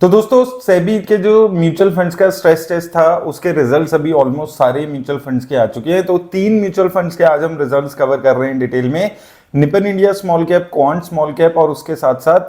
तो दोस्तों सेबी के जो म्यूचुअल फंड्स का स्ट्रेस टेस्ट था उसके रिजल्ट्स अभी ऑलमोस्ट सारे म्यूचुअल फंड्स के आ चुके हैं। तो 3 म्यूचुअल फंड्स के आज हम रिजल्ट्स कवर कर रहे हैं डिटेल में। Nippon India small cap, quant small cap और उसके साथ साथ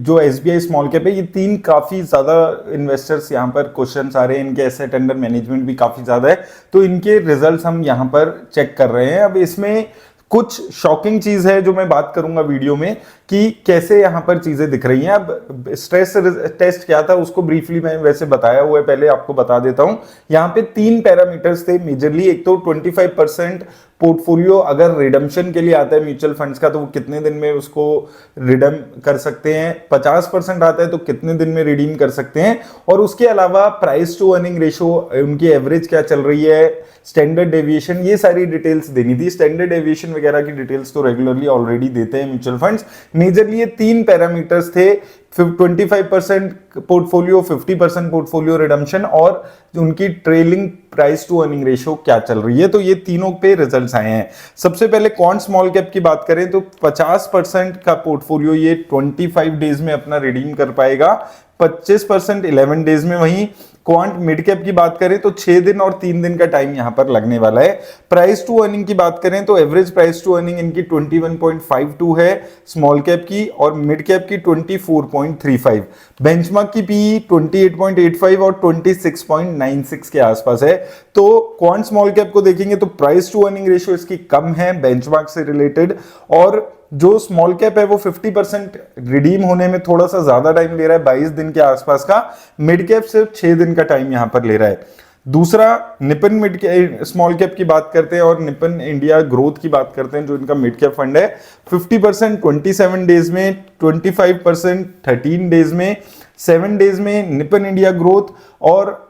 जो एसबीआई स्मॉल कैप है, ये 3 काफी ज्यादा इन्वेस्टर्स यहाँ पर क्वेश्चन आ रहे हैं। इनके एसेट अंडर मैनेजमेंट भी काफी ज्यादा है, तो इनके रिजल्ट्स हम यहाँ पर चेक कर रहे हैं। अब इसमें कुछ शॉकिंग चीज है जो मैं बात करूंगा वीडियो में कि कैसे यहां पर चीजें दिख रही हैं। अब स्ट्रेस टेस्ट क्या था उसको ब्रीफली मैं वैसे बताया हुआ है, पहले आपको बता देता हूं। यहां पे 3 पैरामीटर्स थे मेजरली। एक तो 25% पोर्टफोलियो अगर रिडम्पशन के लिए आता है म्यूचुअल फंड्स का, तो वो कितने दिन में उसको रिडम कर सकते हैं। 50% आता है तो कितने दिन में रिडीम कर सकते हैं। और उसके अलावा प्राइस टू अर्निंग रेशो, उनकी एवरेज क्या चल रही है, स्टैंडर्ड डेविएशन, ये सारी डिटेल्स देनी थी। स्टैंडर्ड डेविएशन वगैरह की डिटेल्स तो रेगुलरली ऑलरेडी देते हैं म्यूचुअल फंड्स। मेजरली ये 3 पैरामीटर्स थे, 25% पोर्टफोलियो, 50% पोर्टफोलियो रिडम्पशन और उनकी trailing price to earning ratio क्या चल रही है। तो ये तीनों पे रिजल्ट्स आए हैं। सबसे पहले क्वांट स्मॉल कैप की बात करें तो 50% का पोर्टफोलियो ये 25 डेज में अपना रिडीम कर पाएगा, 25% 11 डेज में। वहीं क्वांट मिड कैप की बात करें तो 6 दिन और 3 दिन का टाइम यहां पर लगने वाला है। प्राइस टू अर्निंग की बात करें तो एवरेज प्राइस टू अर्निंग इनकी 21.52 है स्मॉल कैप की, और मिड कैप की 24.35। बेंचमार्क की पीई 28.85 और 26.96 के आसपास है। तो क्वांट स्मॉल कैप को देखेंगे तो प्राइस टू अर्निंग रेशियो इसकी कम है बेंचमार्क से रिलेटेड, और जो स्मॉल कैप है वो 50% रिडीम होने में थोड़ा सा ज्यादा टाइम ले रहा है, 22 दिन के आसपास का। मिड कैप सिर्फ 6 दिन का टाइम यहां पर ले रहा है। दूसरा, निपन मिड स्मॉल कैप की बात करते हैं और निपन इंडिया ग्रोथ की बात करते हैं, जो इनका मिड कैप फंड है। 50% 27 डेज में, 25% 13 डेज में, 7 डेज में निपन इंडिया ग्रोथ, और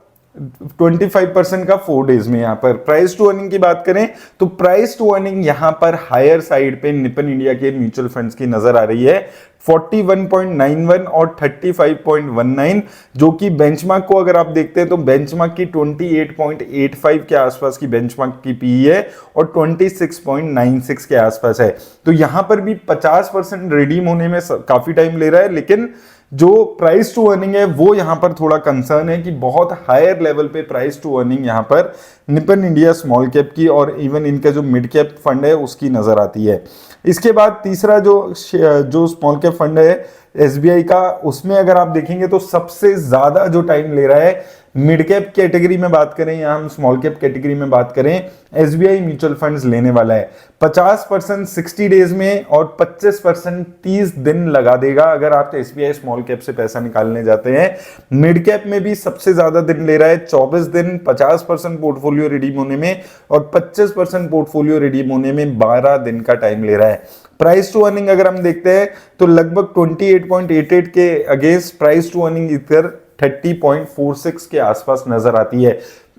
25% का 4 डेज में। यहां पर प्राइस टू अर्निंग की बात करें तो प्राइस टू अर्निंग यहां पर हायर साइड पे निपन इंडिया के म्यूचुअल फंड्स की नजर आ रही है, 41.91 और 35.19, जो कि बेंचमार्क को अगर आप देखते हैं तो बेंचमार्क की 28.85 के आसपास की बेंचमार्क की पी है और 26.96 के आसपास है। तो यहां पर भी 50% रिडीम होने में काफी टाइम ले रहा है, लेकिन जो प्राइस टू अर्निंग है वो यहां पर थोड़ा कंसर्न है कि बहुत हायर लेवल पे प्राइस टू अर्निंग यहां पर निपन इंडिया स्मॉल कैप की और इवन इनका जो मिड कैप फंड है उसकी नजर आती है। इसके बाद तीसरा जो स्मॉल कैप फंड है एसबीआई का, उसमें अगर आप देखेंगे तो सबसे ज्यादा जो टाइम ले रहा है मिड कैप कैटेगरी में बात करें या हम स्मॉल कैप कैटेगरी में बात करें, एसबीआई म्यूचुअल फंड्स लेने वाला है। 50% 60 डेज में और 25% 30 दिन लगा देगा अगर आप एसबीआई स्मॉल कैप से पैसा निकालने जाते हैं। मिड कैप में भी सबसे ज्यादा दिन ले रहा है, 24 दिन, 50% पोर्टफोलियो रिडीम होने में और 25% पोर्टफोलियो रिडीम होने में 12 दिन का टाइम ले रहा है। प्राइस टू अर्निंग अगर हम देखते हैं तो लगभग 28.88 के अगेंस्ट प्राइस टू अर्निंग इधर 30.46 के आसपास नजर आती है।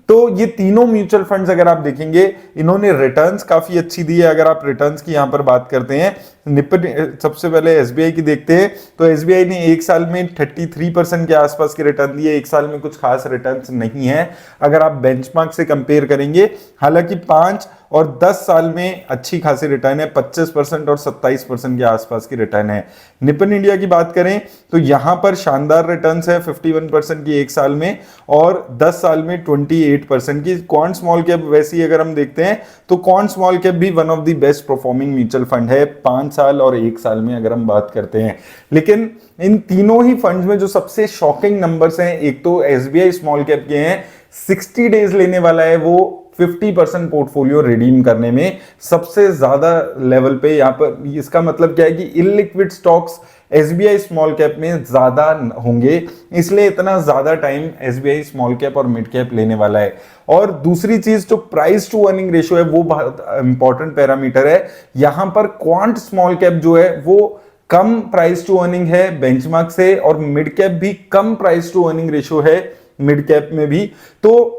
तो ये तीनों म्यूचुअल फंड्स अगर आप देखेंगे इन्होंने रिटर्न्स काफी अच्छी दी है। अगर आप रिटर्न्स की यहां पर बात करते हैं, निपन सबसे पहले एसबीआई की देखते हैं तो एसबीआई ने एक साल में 33% के आसपास के रिटर्न दिए। एक साल में कुछ खास रिटर्न्स नहीं है अगर आप बेंचमार्क से कंपेयर करेंगे। हालांकि 5 और 10 साल में अच्छी खासी रिटर्न है, 25% और 27% के आसपास की रिटर्न है। निपन इंडिया की बात करें तो यहां पर शानदार रिटर्न्स है, 51% की एक साल में और 10 साल में 28% की। क्वांट स्मॉल कैप वैसी अगर हम देखते हैं तो क्वांट स्मॉल कैप भी one of the best performing mutual fund है 5 साल और 1 साल में अगर हम बात करते हैं। लेकिन इन तीनों ही फंड्स में जो सबसे शॉकिंग नंबर्स हैं, एक तो एसबीआई स्मॉल कैप के हैं, 60 डेज लेने वाला है वो 50% पोर्टफोलियो रिडीम करने में सबसे ज्यादा लेवल पे। यहां पर इसका मतलब क्या है कि illiquid stocks SBI small cap में ज्यादा होंगे, इसलिए इतना ज्यादा टाइम एसबीआई स्मॉल कैप और मिड कैप लेने वाला है। और दूसरी चीज जो प्राइस टू अर्निंग रेशियो है वो बहुत इंपॉर्टेंट पैरामीटर है। यहां पर क्वांट स्मॉल कैप जो है वो कम प्राइस टू अर्निंग है बेंचमार्क से, और मिड कैप भी कम प्राइस टू अर्निंग रेशियो है मिड कैप में भी। तो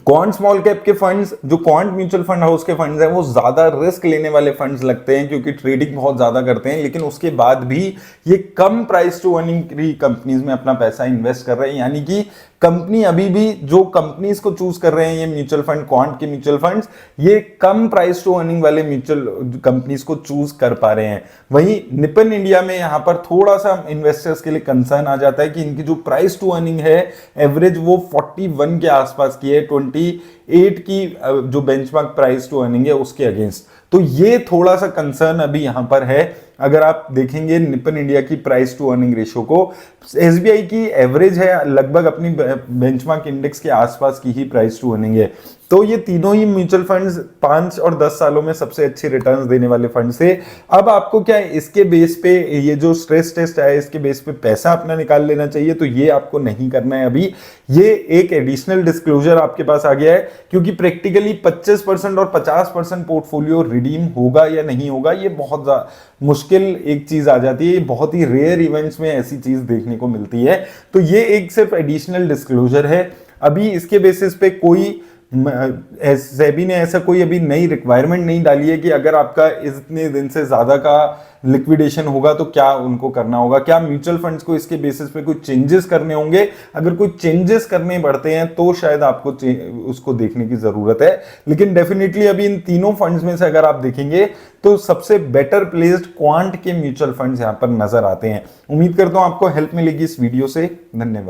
क्वांट स्मॉल कैप के फंड्स, जो क्वांट म्यूचुअल फंड हाउस के फंड्स हैं, वो ज्यादा रिस्क लेने वाले फंड्स लगते हैं क्योंकि ट्रेडिंग बहुत ज्यादा करते हैं, लेकिन उसके बाद भी ये कम प्राइस टू अर्निंग कंपनीज में अपना पैसा इन्वेस्ट कर रहे हैं। यानी कि कंपनी अभी भी जो कंपनीज को चूज कर रहे हैं ये म्यूचुअल फंड, क्वांट के म्यूचुअल फंड्स, ये कम प्राइस टू अर्निंग वाले म्यूचुअल कंपनीज को चूज कर पा रहे हैं। वहीं निपन इंडिया में यहां पर थोड़ा सा इन्वेस्टर्स के लिए कंसर्न आ जाता है कि इनकी जो प्राइस टू अर्निंग है एवरेज वो 41 के आसपास की है, 28 की जो बेंचमार्क प्राइस टू अर्निंग है उसके अगेंस्ट। तो ये थोड़ा सा कंसर्न अभी यहां पर है। अगर आप देखेंगे निपन इंडिया की प्राइस टू अर्निंग रेशियो को, एसबीआई की एवरेज है लगभग अपनी बेंचमार्क इंडेक्स के आसपास की ही प्राइस टू अर्निंग है। तो ये तीनों ही म्यूचुअल फंड्स 5 और 10 सालों में सबसे अच्छे रिटर्न्स देने वाले फंड से। अब आपको क्या है, इसके बेस पे ये जो स्ट्रेस टेस्ट है इसके बेस पे पैसा अपना निकाल लेना चाहिए, तो ये आपको नहीं करना है अभी। ये एक एडिशनल डिस्क्लोजर आपके पास आ गया है, क्योंकि प्रैक्टिकली 25% और 50% पोर्टफोलियो रिडीम होगा या नहीं होगा, ये बहुत मुश्किल एक चीज आ जाती है। बहुत ही रेयर इवेंट्स में ऐसी चीज देखने को मिलती है। तो ये एक सिर्फ एडिशनल डिस्क्लोजर है। अभी इसके बेसिस पे कोई सेबी ने ऐसा कोई अभी नई रिक्वायरमेंट नहीं डाली है कि अगर आपका इतने दिन से ज्यादा का लिक्विडेशन होगा तो क्या उनको करना होगा, क्या म्यूचुअल फंड्स को इसके बेसिस पे कुछ चेंजेस करने होंगे। अगर कोई चेंजेस करने पड़ते हैं तो शायद आपको उसको देखने की जरूरत है। लेकिन डेफिनेटली अभी इन तीनों फंड्स में से अगर आप देखेंगे तो सबसे बेटर प्लेस्ड क्वांट के म्यूचुअल फंड्स यहां पर नजर आते हैं। उम्मीद करता हूं आपको हेल्प मिलेगी इस वीडियो से। धन्यवाद।